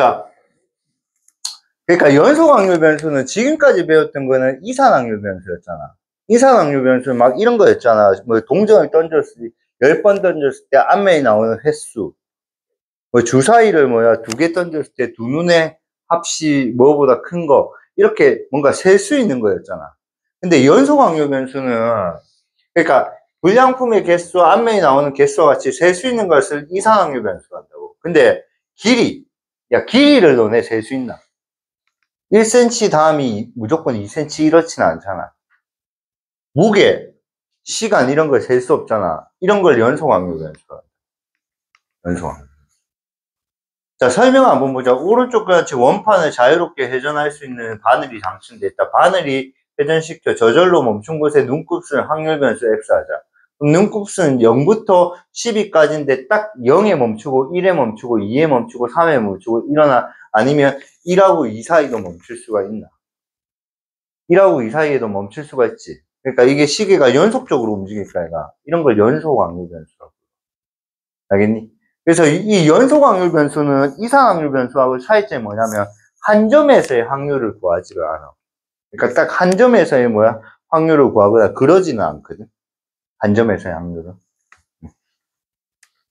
자, 그러니까 연속 확률 변수는 지금까지 배웠던 거는 이산 확률 변수였잖아. 이산 확률 변수는 막 이런 거였잖아. 뭐 동전을 던졌을 때, 10번 던졌을 때 앞면에 나오는 횟수. 뭐 주사위를 2개 던졌을 때 두 눈의 합이 뭐보다 큰 거. 이렇게 뭔가 셀 수 있는 거였잖아. 근데 연속 확률 변수는, 그러니까 불량품의 개수, 앞면에 나오는 개수와 같이 셀 수 있는 것을 이산 확률 변수로 한다고. 근데 길이를 너네 셀 수 있나? 1cm 다음이 무조건 2cm 이렇지는 않잖아. 무게, 시간 이런 걸 셀 수 없잖아. 이런 걸 연속 확률 변수로. 연속 확률. 자, 설명 한번 보자. 오른쪽 같이 원판을 자유롭게 회전할 수 있는 바늘이 장치돼 있다. 바늘이 회전시켜 저절로 멈춘 곳에 눈곱수는 확률 변수 x 하자. 그럼 눈곱수는 0부터 12까지인데 딱 0에 멈추고 1에 멈추고 2에 멈추고 3에 멈추고 일어나, 아니면 1하고 2 사이도 멈출 수가 있나? 1하고 2 사이에도 멈출 수가 있지. 그러니까 이게 시계가 연속적으로 움직일까, 얘가. 이런 걸 연속 확률 변수라고. 알겠니? 그래서 이 연속 확률 변수는 이상 확률 변수하고 차이점이 뭐냐면, 한 점에서의 확률을 구하지를 않아. 그러니까 딱 한 점에서의 확률을 구하거나 그러지는 않거든. 한 점에서의 확률은.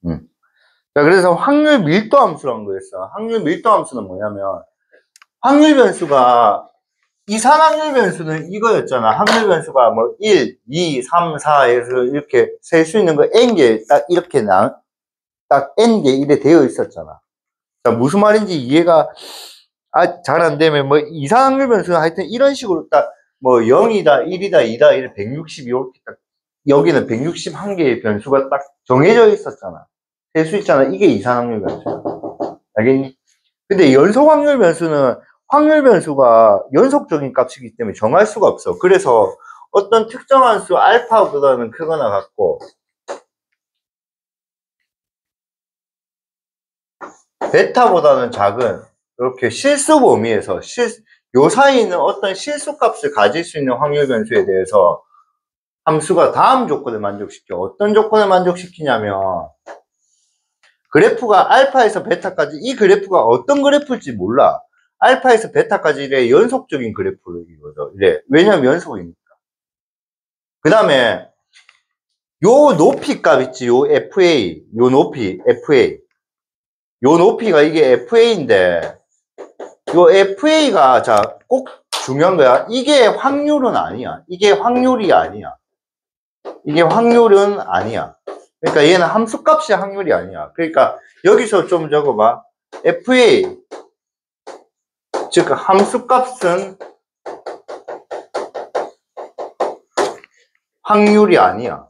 자, 그래서 확률 밀도 함수라는 거였어. 확률 밀도 함수는 뭐냐면, 확률 변수가, 이산 확률 변수는 이거였잖아. 확률 변수가 1, 2, 3, 4에서 이렇게 셀 수 있는 거 n개 딱 이렇게 딱 n개 이래 되어 있었잖아. 자, 무슨 말인지 이해가 잘 안 되면 이산 확률 변수는 하여튼 이런 식으로 딱 0이다, 1이다, 2다, 1, 160 이렇게 딱 여기는 161개의 변수가 딱 정해져 있었잖아. 셀 수 있잖아. 이게 이산 확률 변수야. 알겠니? 근데 연속 확률 변수는 확률 변수가 연속적인 값이기 때문에 정할 수가 없어. 그래서 어떤 특정한 수 알파보다는 크거나 같고 베타보다는 작은 이렇게 실수 범위에서 요 사이는 어떤 실수값을 가질 수 있는 확률 변수에 대해서 함수가 다음 조건을 만족시켜. 어떤 조건을 만족시키냐면, 그래프가 알파에서 베타까지, 이 그래프가 어떤 그래프일지 몰라. 알파에서 베타까지 이래 연속적인 그래프를 이루어져. 이래. 왜냐면 연속이니까. 그 다음에 요 높이 값 있지. 요 FA. 요 높이 FA. 요 높이가 이게 FA인데, 요 FA가 자 꼭 중요한 거야. 이게 확률은 아니야. 이게 확률이 아니야. 이게 확률은 아니야. 그러니까 얘는 함수값이 확률이 아니야. 그러니까 여기서 좀 적어봐. FA, 즉 함수값은 확률이 아니야.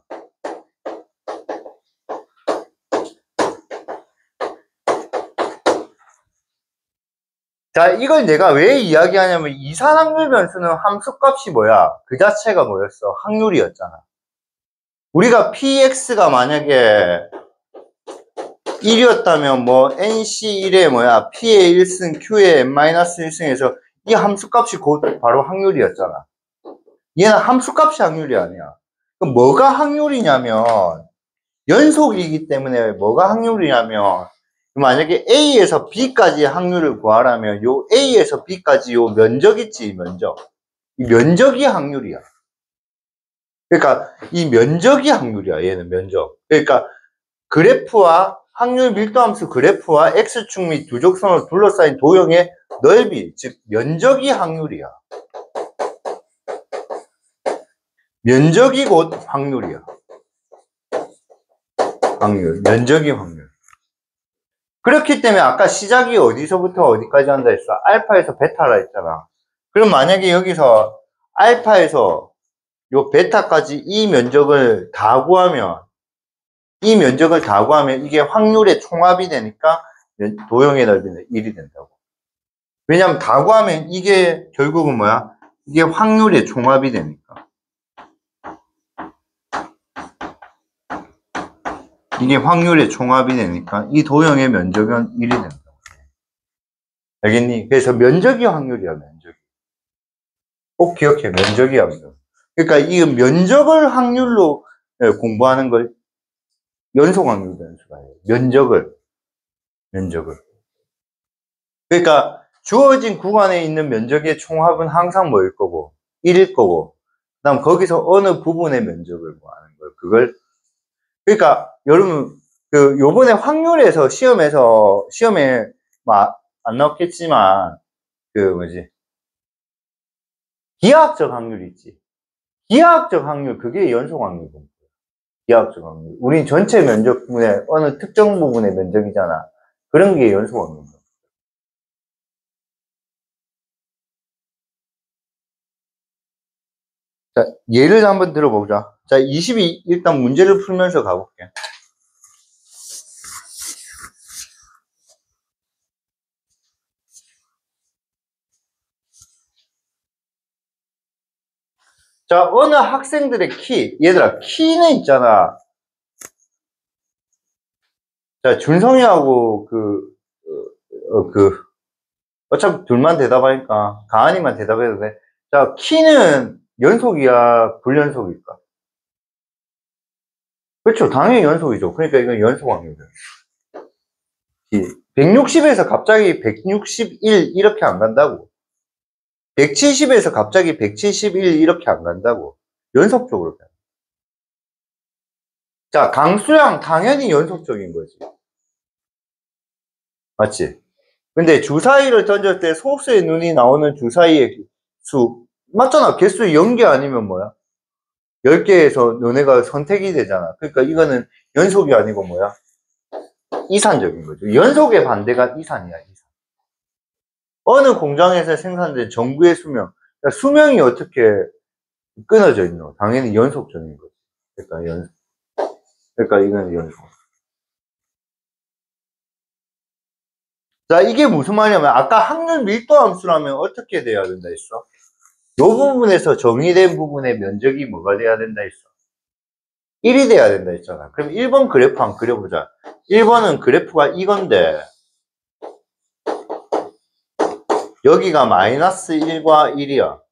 자, 이걸 내가 왜 이야기하냐면, 이산 확률 변수는 함수값이 뭐야? 그 자체가 뭐였어? 확률이었잖아. 우리가 px가 만약에 1이었다면 nc1에 p의 1승, q의 n-1승에서 이 함수값이 곧 바로 확률이었잖아. 얘는 함수값이 확률이 아니야. 그럼 뭐가 확률이냐면, 연속이기 때문에 뭐가 확률이냐면, 만약에 A에서 B까지의 확률을 구하라면 요 A에서 B까지 요 면적 있지, 면적. 이 면적이 확률이야. 그러니까 이 면적이 확률이야, 얘는 면적. 그러니까 그래프와 확률 밀도함수 그래프와 X축 및 두적선을 둘러싸인 도형의 넓이, 즉 면적이 확률이야. 면적이 곧 확률이야. 확률, 면적이 확률. 그렇기 때문에 아까 시작이 어디서부터 어디까지 한다 했어? 알파에서 베타라 했잖아. 그럼 만약에 여기서 알파에서 요 베타까지 이 면적을 다 구하면 이게 확률의 총합이 되니까 도형의 넓이는 1이 된다고. 왜냐면 다 구하면 이게 결국은 뭐야? 이게 확률의 총합이 되니까. 이게 확률의 총합이 되니까 이 도형의 면적은 1이 된다고. 알겠니? 그래서 면적이 확률이야, 면적이. 꼭 기억해, 면적이 확률. 그러니까 이 면적을 확률로 공부하는 걸 연속 확률 변수가 해요. 면적을. 그러니까 주어진 구간에 있는 면적의 총합은 항상 뭐일 거고 1일 거고 그다음 거기서 어느 부분의 면적을 구하는 걸 그걸 그러니까 여러분 그 요번에 확률에서 시험에 뭐 안 나왔겠지만 그 뭐지 기하학적 확률 있지. 기하학적 확률 그게 연속 확률 공부야. 기하학적 확률. 우린 전체 면적분의 어느 특정 부분의 면적이잖아. 그런 게 연속 확률. 자, 예를 한번 들어보자. 자, 22 일단 문제를 풀면서 가볼게. 자, 어느 학생들의 키, 얘들아, 키는 있잖아. 자, 준성이하고 어차피 둘만 대답하니까, 가은이만 대답해도 돼. 자, 키는 연속이야, 불연속일까? 그렇죠. 당연히 연속이죠. 그러니까 이건 연속 확률이야. 160에서 갑자기 161 이렇게 안 간다고. 170에서 갑자기 171 이렇게 안 간다고. 연속적으로 가. 자, 강수량 당연히 연속적인 거지. 맞지? 근데 주사위를 던질 때 소수의 눈이 나오는 주사위의 수 맞잖아. 개수 0개 아니면 뭐야? 10개에서 너네가 선택이 되잖아. 그러니까 이거는 연속이 아니고 뭐야? 이산적인 거죠. 연속의 반대가 이산이야. 이산. 어느 공장에서 생산된 전구의 수명. 그러니까 수명이 어떻게 끊어져 있노? 당연히 연속적인 거지. 그러니까 이건 연속. 자, 이게 무슨 말이냐면 아까 확률 밀도 함수라면 어떻게 돼야 된다 했어? 이 부분에서 정의된 부분의 면적이 뭐가 돼야 된다 했어? 1이 돼야 된다 했잖아. 그럼 1번 그래프 한번 그려보자. 1번은 그래프가 이건데 여기가 마이너스 1과 1이야.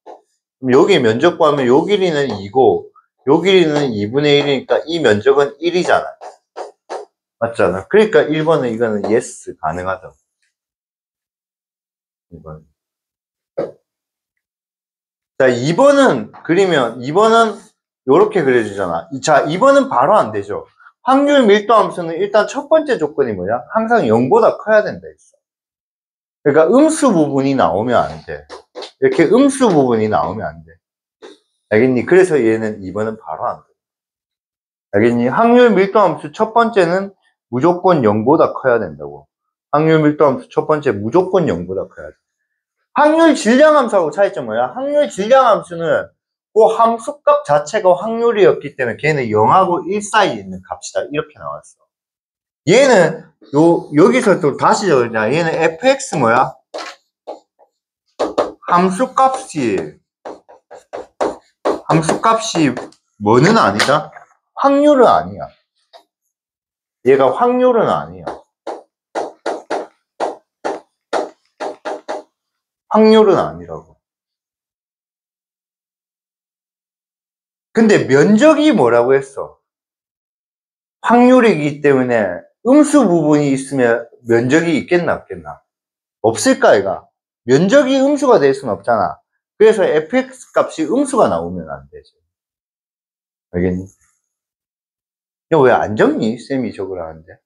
그럼 여기 면적 구하면 요 길이는 2고 요 길이는 2분의 1이니까 이 면적은 1이잖아. 맞잖아. 그러니까 1번은 이거는 yes 가능하다. 2번. 자, 2번은 그리면 2번은 요렇게 그려지잖아. 자, 2번은 바로 안 되죠. 확률 밀도 함수는 일단 첫 번째 조건이 뭐야? 항상 0보다 커야 된다 했어. 그러니까 음수 부분이 나오면 안 돼. 이렇게 음수 부분이 나오면 안 돼. 알겠니? 그래서 얘는 2번은 바로 안 돼. 알겠니? 확률 밀도 함수 첫 번째는 무조건 0보다 커야 된다고. 확률 밀도 함수 첫 번째 무조건 0보다 커야 돼. 확률 질량 함수하고 차이점 뭐야? 확률 질량 함수는 그 함수값 자체가 확률이었기 때문에 걔는 0하고 1 사이에 있는 값이다. 이렇게 나왔어. 얘는 여기서 또 다시 적자. 얘는 fx 뭐야? 함수값이 뭐는 아니다? 확률은 아니야. 얘가 확률은 아니야. 확률은 아니라고. 근데 면적이 뭐라고 했어? 확률이기 때문에 음수 부분이 있으면 면적이 있겠나 없겠나? 없을까 얘가? 면적이 음수가 될 수는 없잖아. 그래서 fx 값이 음수가 나오면 안 되지. 알겠니? 왜 안 적니? 쌤이 적으라는데.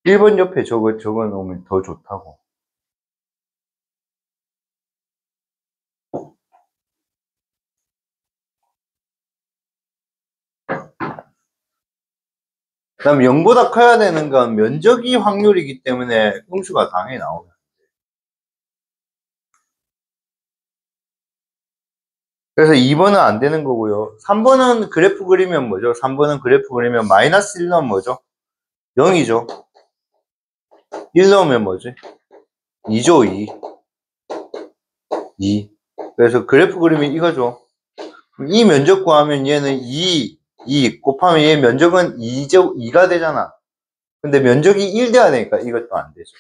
1번 옆에 적어 놓으면 더 좋다고. 그 다음 0보다 커야 되는 건 면적이 확률이기 때문에 음수가 당연히 나오면. 그래서 2번은 안 되는 거고요. 3번은 그래프 그리면 뭐죠? 3번은 그래프 그리면 마이너스 1 넣으면 뭐죠? 0이죠. 1 넣으면 뭐지? 2죠, 2. 2. 그래서 그래프 그리면 이거죠. 이 면적 구하면 얘는 2 곱하면 얘 면적은 2가 되잖아. 근데 면적이 1 돼야 되니까 이것도 안 되죠.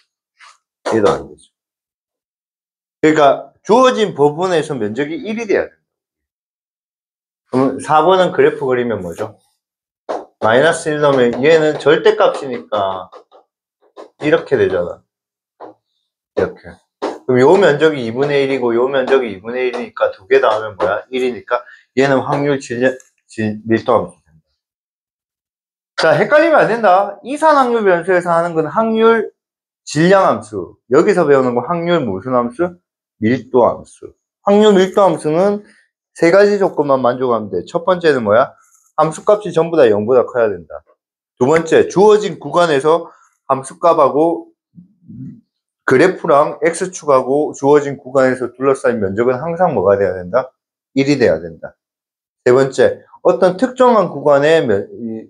얘도 안 되죠. 그러니까 주어진 부분에서 면적이 1이 돼야 돼. 그럼 4번은 그래프 그리면 뭐죠? 마이너스 1 넣으면 얘는 절대값이니까 이렇게 되잖아. 이렇게. 그럼 요 면적이 2분의 1이고 요 면적이 2분의 1이니까 두 개 다 하면 뭐야? 1이니까 얘는 확률 밀도함수. 자, 헷갈리면 안 된다. 이산확률 변수에서 하는 건 확률 질량함수. 여기서 배우는 거 확률 무슨 함수? 밀도함수. 확률 밀도함수는 세 가지 조건만 만족하면 돼. 첫 번째는 뭐야? 함수값이 전부 다 0보다 커야 된다. 두 번째, 주어진 구간에서 함수값하고 그래프랑 x축하고 주어진 구간에서 둘러싸인 면적은 항상 뭐가 돼야 된다? 1이 돼야 된다. 세 번째, 어떤 특정한 구간의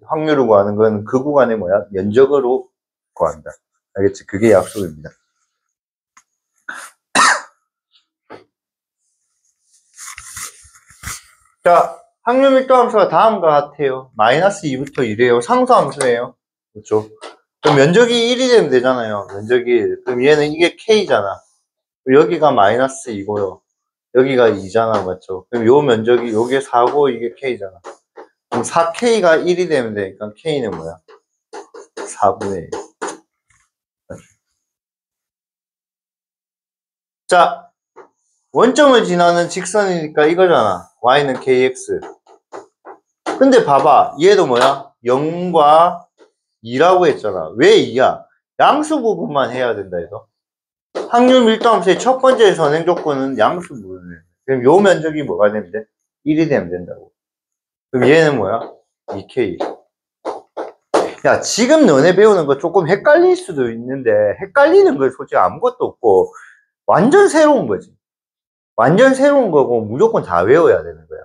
확률을 구하는 건 그 구간의 뭐야? 면적으로 구한다. 알겠지? 그게 약속입니다. 자, 확률 밀도 함수가 다음과 같아요. 마이너스 2부터 1이에요. 상수함수예요. 그렇죠? 그럼 면적이 1이 되면 되잖아요. 면적이 1. 그럼 얘는 이게 K잖아. 여기가 마이너스 2고요. 여기가 2잖아. 맞죠? 그럼 요 면적이 요게 4고 이게 K잖아. 그럼 4K가 1이 되면 되니까 K는 뭐야? 4분의 1. 자, 원점을 지나는 직선이니까 이거잖아. Y는 KX. 근데 봐봐. 얘도 뭐야? 0과 2라고 했잖아. 왜 2야? 양수 부분만 해야 된다 해서. 확률 밀도함수의 첫 번째 선행 조건은 양수 부분이에요. 그럼 요 면적이 뭐가 되면 돼? 1이 되면 된다고. 그럼 얘는 뭐야? 2K. 야, 지금 너네 배우는 거 조금 헷갈릴 수도 있는데, 헷갈리는 거 솔직히 아무것도 없고, 완전 새로운 거지. 완전 새로운 거고, 무조건 다 외워야 되는 거야.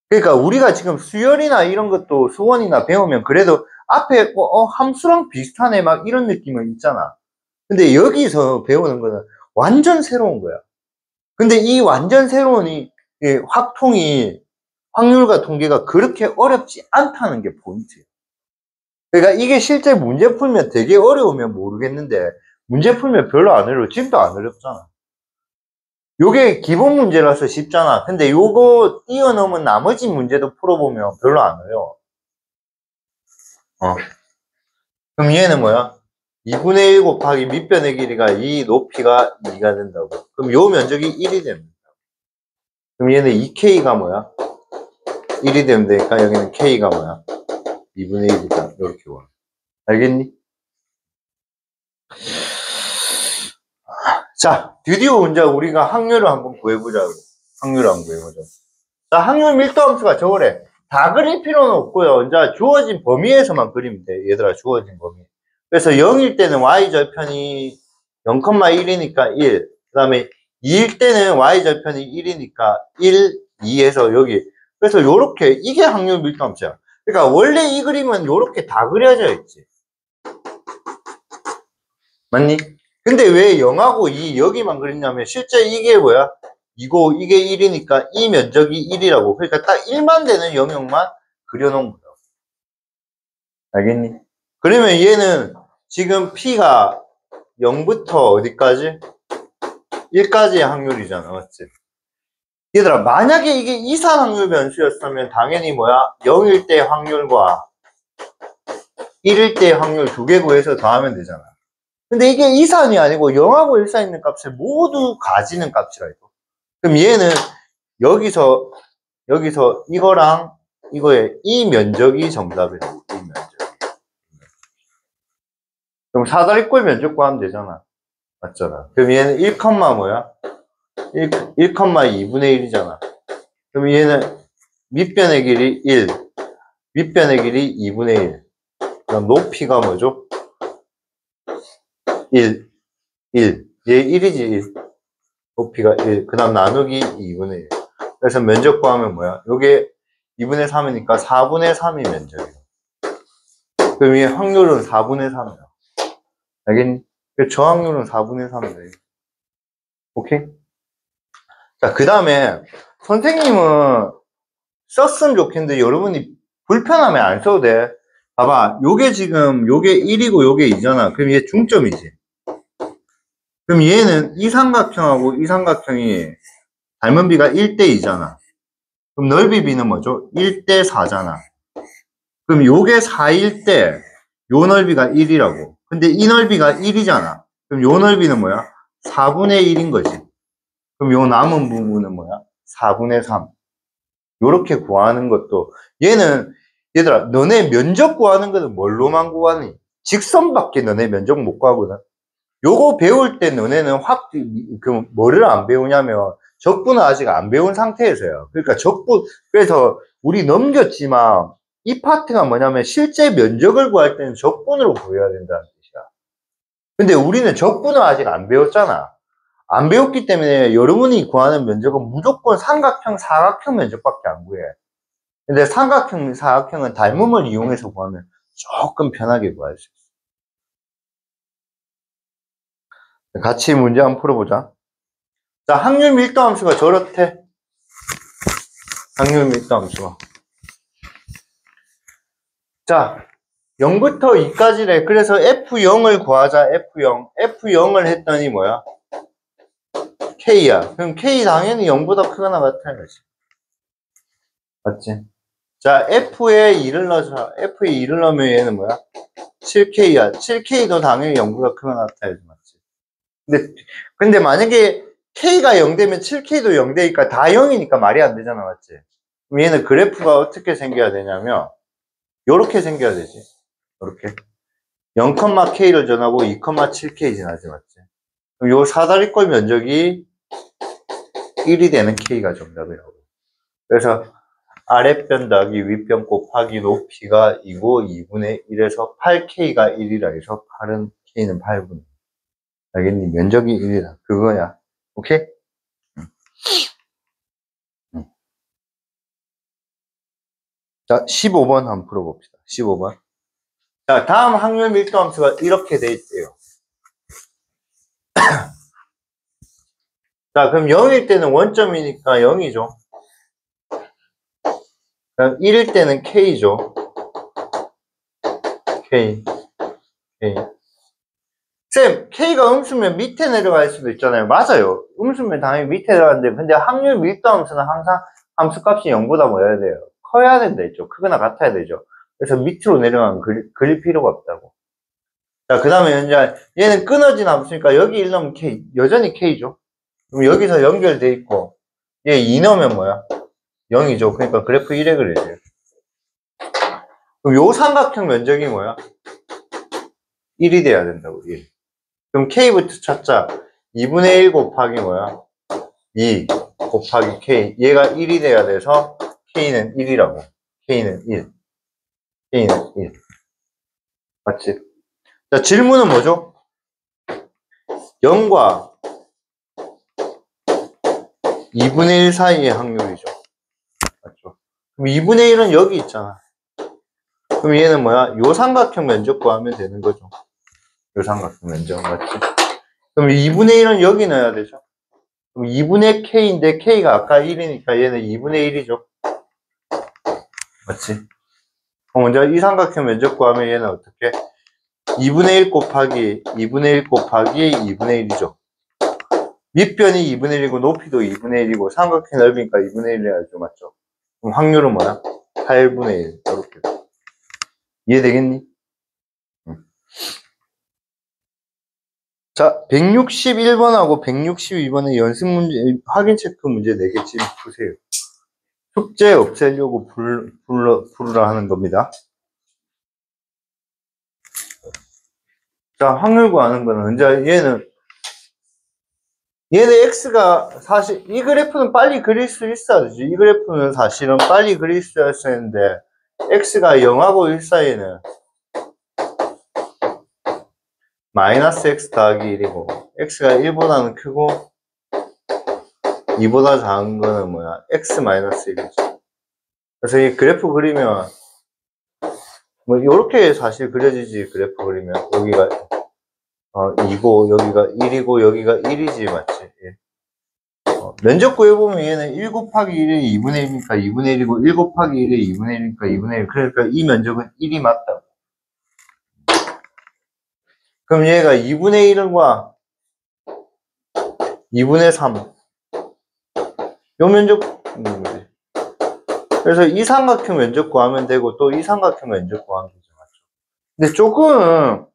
그러니까 우리가 지금 수열이나 이런 것도 수원이나 배우면 그래도 앞에 함수랑 비슷하네 막 이런 느낌은 있잖아. 근데 여기서 배우는 거는 완전 새로운 거야. 근데 이 완전 새로운 이 확통이 확률과 통계가 그렇게 어렵지 않다는 게 포인트예요. 그러니까 이게 실제 문제 풀면 되게 어려우면 모르겠는데 문제 풀면 별로 안 어려워. 지금도 안 어렵잖아. 요게 기본 문제라서 쉽잖아. 근데 요거 뛰어넘은 나머지 문제도 풀어보면 별로 안 어려워. 그럼 얘는 뭐야? 2분의 1 곱하기 밑변의 길이가 이 높이가 2가 된다고. 그럼 요 면적이 1이 됩니다. 그럼 얘는 2K가 뭐야? 1이 되면 되니까 여기는 K가 뭐야? 2분의 1이다. 이렇게 와. 알겠니? 자, 드디어 이제 우리가 확률을 한번 구해보자고. 확률을 한번 구해보자. 자, 확률 밀도함수가 저거래. 다 그릴 필요는 없고요. 이제 주어진 범위에서만 그리면 돼. 얘들아, 주어진 범위. 그래서 0일 때는 y절편이 0,1이니까 1. 그 다음에 2일 때는 y절편이 1이니까 1, 2에서 여기. 그래서 요렇게, 이게 확률 밀도함수야. 그러니까 원래 이 그림은 요렇게 다 그려져 있지. 맞니? 근데 왜 0하고 2 여기만 그리냐면 실제 이게 뭐야? 이거 이게 1이니까 이 면적이 1이라고. 그러니까 딱 1만 되는 영역만 그려놓은 거야. 알겠니? 그러면 얘는 지금 P가 0부터 어디까지? 1까지의 확률이잖아. 맞지? 얘들아, 만약에 이게 이산 확률 변수였으면 당연히 뭐야? 0일 때 확률과 1일 때 확률 두 개 구해서 더하면 되잖아. 근데 이게 이산이 아니고 0하고 1 사이 있는 값을 모두 가지는 값이라 이거. 그럼 얘는 여기서 이거랑 이거의 이 면적이 정답이래. 이 면적. 그럼 사다리꼴 면적 구하면 되잖아. 맞잖아. 그럼 얘는 1, 뭐야? 1,2분의 1이잖아. 그럼 얘는 밑변의 길이 1, 윗변의 길이 2분의 1. 그럼 높이가 뭐죠? 1. 얘 1이지, 1. 높이가 1. 그 다음 나누기 2분의 1. 그래서 면적 구하면 뭐야? 요게 2분의 3이니까 4분의 3이 면적이야. 그럼 이 확률은 4분의 3이야. 알겠니? 저항률은 4분의 3이야. 오케이? 자, 그 다음에 선생님은 썼으면 좋겠는데 여러분이 불편하면 안 써도 돼. 봐봐. 요게 지금 요게 1이고 요게 2잖아. 그럼 얘 중점이지. 그럼 얘는 이 삼각형하고 이 삼각형이 닮은 비가 1대 2잖아. 그럼 넓이 비는 뭐죠? 1대 4잖아. 그럼 요게 4일 때 요 넓이가 1이라고. 근데 이 넓이가 1이잖아. 그럼 요 넓이는 뭐야? 4분의 1인 거지. 그럼 요 남은 부분은 뭐야? 4분의 3. 요렇게 구하는 것도 얘는 얘들아 너네 면적 구하는 거는 뭘로만 구하니? 직선밖에 너네 면적 못 구하거든. 요거 배울 때 너네는 뭐를 안 배우냐면 적분은 아직 안 배운 상태에서요. 그러니까 그래서 우리 넘겼지만 이 파트가 뭐냐면 실제 면적을 구할 때는 적분으로 구해야 된다는 뜻이야. 근데 우리는 적분을 아직 안 배웠잖아. 안 배웠기 때문에 여러분이 구하는 면적은 무조건 삼각형, 사각형 면적밖에 안 구해. 근데 삼각형, 사각형은 닮음을 이용해서 구하면 조금 편하게 구할 수 있어. 같이 문제 한번 풀어보자. 자, 확률 밀도 함수가 저렇대. 확률 밀도 함수가. 자, 0부터 2까지래. 그래서 F0을 구하자, F0. F0을 했더니 뭐야? K야. 그럼 K 당연히 0보다 크거나 같아야 지 맞지? 자, F에 2를 넣자. F에 2를 넣으면 얘는 뭐야? 7K야. 7K도 당연히 0보다 크거나 같아야지, 맞지? 근데 만약에 K가 0 되면 7K도 0 되니까 다 0이니까 말이 안 되잖아, 맞지? 그럼 얘는 그래프가 어떻게 생겨야 되냐면, 요렇게 생겨야 되지. 요렇게. 0,K를 전하고 2,7K 지나지, 맞지? 그럼 요 사다리꼴 면적이 1이 되는 K가 정답이라고. 그래서 아랫변 더하기 윗변 곱하기 높이가 2고 2분의 1에서 8K가 1이라 해서 8은 K는 8분. 알겠니? 면적이 1이다. 그거야. 오케이? 자, 15번 한번 풀어봅시다. 15번. 자, 다음 확률 밀도 함수가 이렇게 돼 있대요. 자, 그럼 0일 때는 원점이니까 0이죠. 그럼 1일 때는 K죠. K. 쌤, K가 음수면 밑에 내려갈 수도 있잖아요. 맞아요. 음수면 당연히 밑에 내려가는데, 근데 확률 밀도 함수는 항상 함수값이 0보다 뭐여야 돼요? 커야 된다 했죠. 크거나 같아야 되죠. 그래서 밑으로 내려가면 그릴 필요가 없다고. 자, 그 다음에 이제 얘는 끊어진 함수니까 여기 1 넣으면 K, 여전히 K죠. 그럼 여기서 연결돼 있고, 얘 2 넣으면 뭐야? 0이죠. 그러니까 그래프 1에 그려져요. 그럼 요 삼각형 면적이 뭐야? 1이 돼야 된다고, 1. 그럼 K부터 찾자. 2분의 1 곱하기 뭐야? 2 곱하기 K. 얘가 1이 돼야 돼서 K는 1이라고. K는 1. K는 1. 맞지? 자, 질문은 뭐죠? 0과 2분의 1 사이의 확률이죠. 맞죠? 그럼 2분의 1은 여기 있잖아. 그럼 얘는 뭐야? 요 삼각형 면적 구하면 되는 거죠. 요 삼각형 면적. 맞지? 그럼 2분의 1은 여기 넣어야 되죠. 그럼 2분의 K인데 K가 아까 1이니까 얘는 2분의 1이죠. 맞지? 그럼 먼저 이 삼각형 면적 구하면 얘는 어떻게? 2분의 1 곱하기 2분의 1 곱하기 2분의 1이죠. 밑변이 2분의 1이고 높이도 2분의 1이고 삼각형 넓이니까 2분의 1 해야죠. 맞죠? 그럼 확률은 뭐야? 8분의 1. 이렇게. 이해되겠니? 자, 161번하고 162번의 연습 문제, 확인 체크 문제 4개 지금 푸세요. 숙제 없애려고 부르라 하는 겁니다. 자, 확률 구하는 거는, 이제 얘는 X가 사실, 이 그래프는 빨리 그릴 수 있어야 되지. 이 그래프는 사실은 빨리 그릴 수 있어야 되는데, X가 0하고 1 사이에는 마이너스 X 더하기 1이고, X가 1보다는 크고, 2보다 작은 거는 뭐야? X 마이너스 1이지. 그래서 이 그래프 그리면, 뭐, 요렇게 사실 그려지지, 그래프 그리면. 여기가, 2고, 여기가 1이고, 여기가 1이지, 맞지? 예. 면적 구해보면 얘는 1 곱하기 1이 2분의 1이니까 2분의 1이고, 1 곱하기 1이 2분의 1이니까 2분의 1. 그러니까 이 면적은 1이 맞다고. 그럼 얘가 2분의 1과 2분의 3. 요 면적, 뭐지? 그래서 이 삼각형 면적 구하면 되고 또 이 삼각형 면적 구하면 되죠. 맞죠? 근데 조금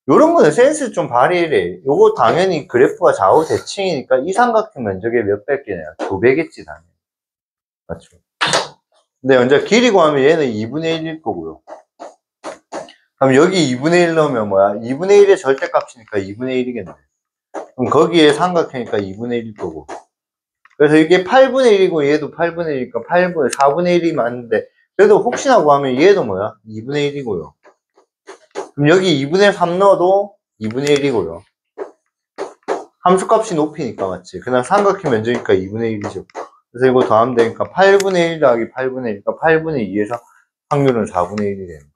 요런 거는 센스 좀 발휘해. 요거 당연히 그래프가 좌우 대칭이니까 이 삼각형 면적의 몇 배겠네요. 2배겠지 당연히. 맞죠? 근데 먼저 길이 구하면 얘는 2분의 1일 거고요. 그럼 여기 2분의 1 넣으면 뭐야? 2분의 1의 절대값이니까 2분의 1이겠네. 그럼 거기에 삼각형이니까 2분의 1일 거고. 그래서 이게 8분의 1이고 얘도 8분의 1이니까 4분의 1이 맞는데 그래도 혹시나 구하면 얘도 뭐야? 2분의 1이고요. 그럼 여기 2분의 3 넣어도 2분의 1이고요. 함수값이 높이니까 맞지? 그냥 삼각형 면적이니까 2분의 1이죠. 그래서 이거 더하면 되니까 8분의 1 더하기 8분의 1이니까 8분의 2에서 확률은 4분의 1이 되는 거죠.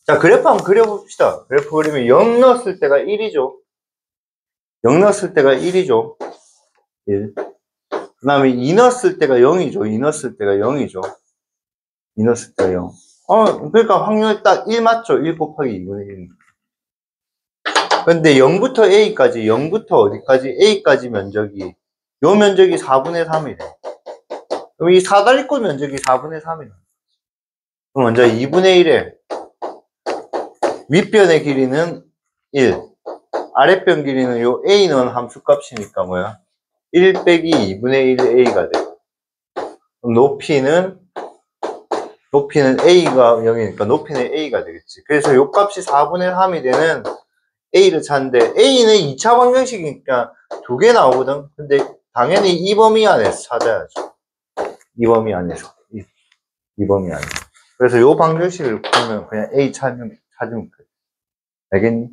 자, 그래프 한번 그려봅시다. 그래프 그리면 0 넣었을 때가 1이죠. 0 넣었을 때가 1이죠. 1. 그 다음에 2 넣었을 때가 0이죠. 2 넣었을 때가 0이죠. 2 넣었을 때가 0. 그러니까 확률 딱 1 맞죠? 1 곱하기 2분의 1. 근데 0부터 A까지, 0부터 어디까지? A까지 면적이, 요 면적이 4분의 3이래. 그럼 이 사다리꼴 면적이 4분의 3이래. 그럼 먼저 2분의 1에 윗변의 길이는 1, 아랫변 길이는 요 A는 함수값이니까 뭐야? 1 빼기 2분의 1 A가 돼. 그럼 높이는 A가 0이니까 높이는 A가 되겠지. 그래서 요 값이 4분의 3이 되는 A를 찾는데 A는 2차 방정식이니까 2개 나오거든. 근데 당연히 이 범위 안에서 찾아야죠. 이 범위 안에서. 이 범위 안에서. 그래서 요 방정식을 풀면 그냥 A 찾으면 돼. 알겠니?